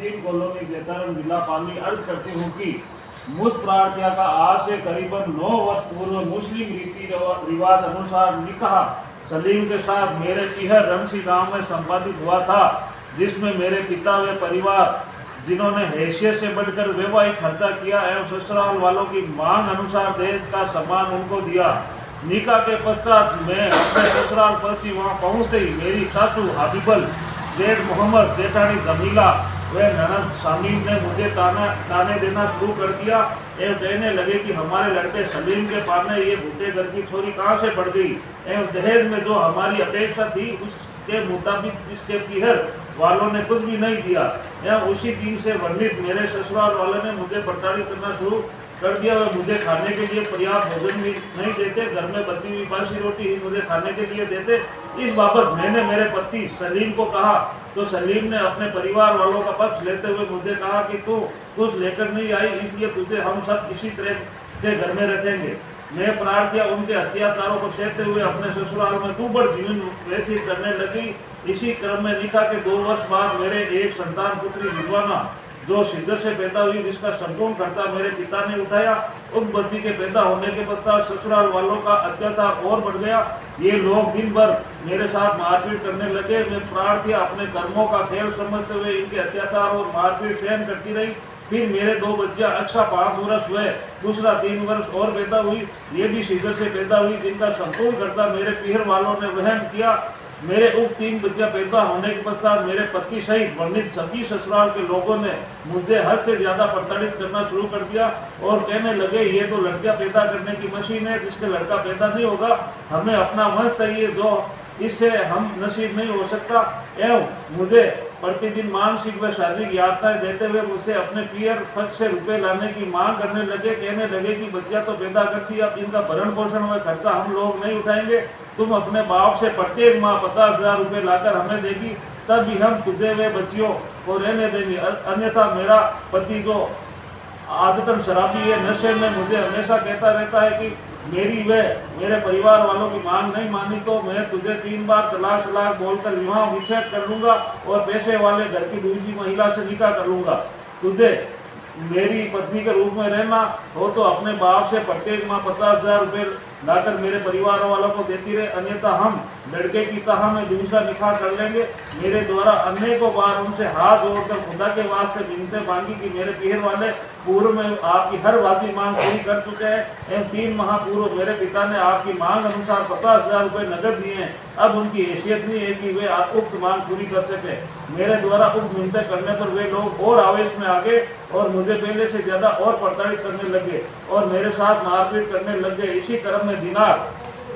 3 colony देतारन जिला पाली अर्ज करती हूँ कि मुझ प्रार्थना का आज से करीबन 9 वर्ष पूर्व मुस्लिम रीति रिवाज अनुसार निकाह सलीम के साथ मेरे पिहर रमसी गांव में संपादित हुआ था, जिसमें मेरे पिता व परिवार जिन्होंने हैसियत से बढ़कर वैवाहिक खर्चा किया एवं ससुराल वालों की मांग अनुसार दहेज का सम्मान उनको दिया। निकाह के पश्चात मैं अपने ससुराल पहुंची। वहां पहुंचते ही मेरी सासू हाबिबल, जेठ मोहम्मद, जेठानी जमीला व ननद शामीम ने मुझे ताने देना शुरू कर दिया एवं कहने लगे कि हमारे लड़के सलीम के पाने ये भूखे घर की छोरी कहाँ से पड़ गई एवं दहेज में जो हमारी अपेक्षा थी उसके मुताबिक इसके पीहर वालों ने कुछ भी नहीं दिया एवं उसी दिन से वर्णित मेरे ससुराल वालों ने मुझे प्रताड़ित करना शुरू कर दिया। वे मुझे खाने के लिए पर्याप्त भोजन भी नहीं देते, घर में बची हुई बासी रोटी ही मुझे खाने के लिए देते। इस बाबत मैंने मेरे पति सलीम को कहा तो सलीम ने अपने परिवार वालों का पक्ष लेते हुए मुझे कहा कि तू कुछ लेकर नहीं आई, इसलिए तुझे हम सब इसी तरह से घर में रखेंगे। मैं प्रार्थना उनके अत्याचारों को सहते हुए अपने ससुराल में दुर्भर जीवन व्यतीत करने लगी। इसी क्रम में निकाह के 2 वर्ष बाद मेरे एक संतान पुत्री रिजवाना जो सिद्धर से पैदा हुई, जिसका संपूर्ण खर्चा मेरे पिता ने उठाया। उस बच्ची के पैदा होने के पश्चात ससुराल वालों का अत्याचार और बढ़ गया। ये लोग दिन भर मेरे साथ मारपीट करने लगे। मैं प्रार्थना अपने कर्मों का खेल समझते हुए इनके अत्याचार और मारपीट सहन करती रही। फिर मेरे 2 बच्चियां, अक्षा 5 वर्ष हुए, दूसरा 3 वर्ष और पैदा हुई। ये भी सिद्धर से पैदा हुई, जिनका संपूर्ण खर्चा मेरे पीहर वालों ने वहन किया। मेरे उप 3 बच्चियां पैदा होने के पश्चात मेरे पति सहित वर्णित सभी ससुराल के लोगों ने मुझे हद से ज्यादा प्रताड़ित करना शुरू कर दिया और कहने लगे ये तो लड़कियां पैदा करने की मशीन है, जिसके लड़का पैदा नहीं होगा। हमें अपना वंश चाहिए जो इससे हम नसीब नहीं हो सकता एवं मुझे प्रतिदिन मानसिक व शारीरिक यातनाएं देते हुए मुझसे अपने पीयर पक्ष से रुपए लाने की मांग करने लगे। कहने लगे कि बच्चियां तो पैदा करती, अब इनका भरण पोषण व खर्चा हम लोग नहीं उठाएंगे। तुम अपने बाप से प्रत्येक माह 50,000 रुपये लाकर हमें देगी, तब भी हम तुझे व बच्चियों को रहने देंगे। अन्यथा मेरा पति जो आदतन शराबी है, नशे में, मुझे हमेशा कहता रहता है कि मेरी व मेरे परिवार वालों की मांग नहीं मानी तो मैं तुझे 3 बार तलाक बोलकर विवाह विच्छेद कर लूंगा और पैसे वाले घर की दूसरी महिला से निकाह कर लूंगा। तुझे मेरी पत्नी के रूप में रहना हो तो अपने बाप से प्रत्येक माह 50,000 रुपये लाकर मेरे परिवार वालों को देती रहे, अन्यथा हम लड़के की चाह में दूसरा निकाह कर लेंगे। मेरे द्वारा अनेकों बार उनसे हाथ जोड़कर खुदा के वास्ते मिन्नतें मांगी कि मेरे पीहर वाले पूर्व में आपकी हर वाजिब मांग पूरी कर चुके हैं एवं 3 माह पूर्व मेरे पिता ने आपकी मांग अनुसार 50,000 रुपये नकद दिए हैं। अब उनकी हैसियत नहीं है कि वे उक्त मांग पूरी कर सके। मेरे द्वारा उक्त मिन्नतें करने पर वे लोग और आवेश में आ गए और मुझे पहले से ज्यादा और प्रताड़ित करने लगे और मेरे साथ मारपीट करने लग गए। इसी क्रम में दिनांक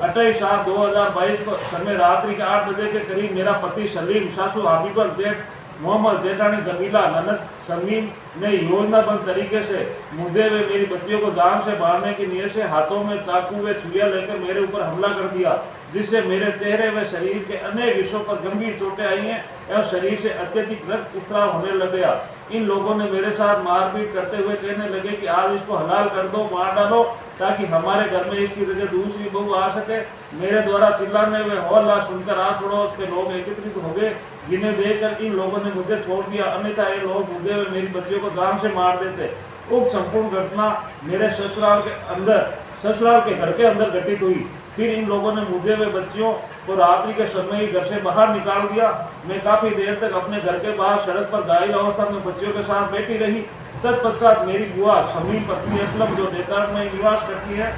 28/7/2022 को समय रात्रि के 8 बजे के करीब मेरा पति सलीम, सासू हाबिबल, जेठ मोहम्मद, जेठानी जमीला, ननद शमीम ने योजनाबद्ध तरीके से मुझे व मेरी बच्चियों को जान से मारने की नीयत से हाथों में चाकू व छुरियां लेकर मेरे ऊपर हमला कर दिया, जिससे मेरे चेहरे व शरीर के अनेक हिस्सों पर गंभीर चोटें आई हैं एवं शरीर से अत्यधिक रक्तस्राव होने लग गया। इन लोगों ने मेरे साथ मारपीट करते हुए कहने लगे कि आज इसको हलाल कर दो, मार डालो, ताकि हमारे घर में इसकी जगह दूसरी बहू आ सके। मेरे द्वारा चिल्लाने व हौला सुनकर आस पड़ोस के लोग एकत्रित हो गए, जिन्हें देखकर इन लोगों ने मुझे छोड़ दिया, अन्यथा ये लोग मुझे व मेरी बच्चियों को जान से मार देते। उक्त संपूर्ण घटना मेरे ससुराल के घर के अंदर घटित हुई। फिर इन लोगों ने मुझे व बच्चियों को रात्रि के समय ही घर से बाहर निकाल दिया। मैं काफी देर तक अपने घर के बाहर सड़क पर घायल अवस्था में बच्चियों के साथ बैठी रही। तत्पश्चात मेरी बुआ शमीम पत्नी असलम जो देतार में निवास करती है,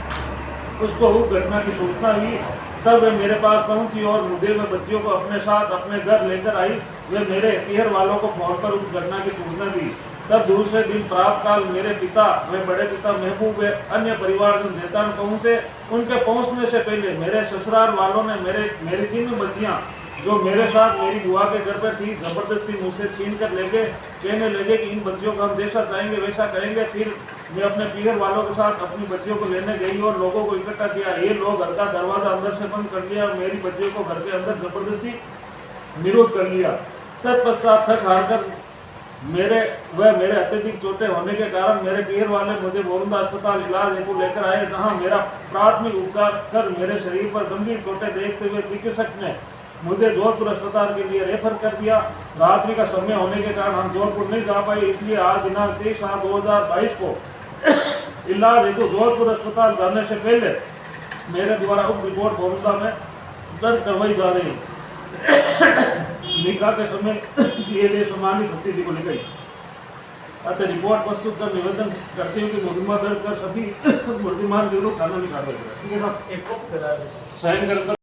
उसको उस घटना की सूचना हुई। तब वे मेरे पास पहुंची और मुझे व बच्चियों को अपने साथ अपने घर लेकर आई। वे मेरे पीहर वालों को फोन पर उस घटना की सूचना दी। तब दूसरे दिन प्रातःकाल मेरे पिता व बड़े पिता महबूब व अन्य परिवारजन देतान पहुंचे। उनके पहुंचने से पहले मेरे ससुराल वालों ने मेरी 3 बच्चियां जो मेरे साथ मेरी बुआ के घर पर थी जबरदस्ती मुझसे छीन कर ले गए। कहने लगे कि इन बच्चियों को हम जैसा चाहेंगे वैसा करेंगे। फिर मैं अपने पीहर वालों के साथ अपनी बच्चियों को लेने गई और लोगों को इकट्ठा किया। ये लोग घर का दरवाजा अंदर से बंद कर लिया और मेरी बच्चियों को घर के अंदर जबरदस्ती निरोध कर लिया। तत्पश्चात थक हार कर मेरे अत्यधिक चोटें होने के कारण मेरे पीहर वाले मुझे बोरंदा अस्पताल इलाज हेतु लेकर आए, जहां मेरा प्राथमिक उपचार कर मेरे शरीर पर गंभीर चोटें देखते हुए चिकित्सक ने मुझे जोधपुर अस्पताल के लिए रेफर कर दिया। रात्रि का समय होने के कारण हम जोधपुर नहीं जा पाए, इसलिए आज दिनांक 23/7/2022 को इलाज हेतु जोधपुर अस्पताल जाने से पहले मेरे द्वारा उप रिपोर्ट फॉर्मूला में दर्ज करवाई जा रही है। निकाह के समय दिए गए सम्मानित स्थिति को लेकर अतः रिपोर्ट प्रस्तुत कर निवेदन करते हुए कि मुकदमा दर्ज कर सभी मुलजिमान के विरुद्ध कानूनी कार्रवाई करें। ठीक है ना, साइन कर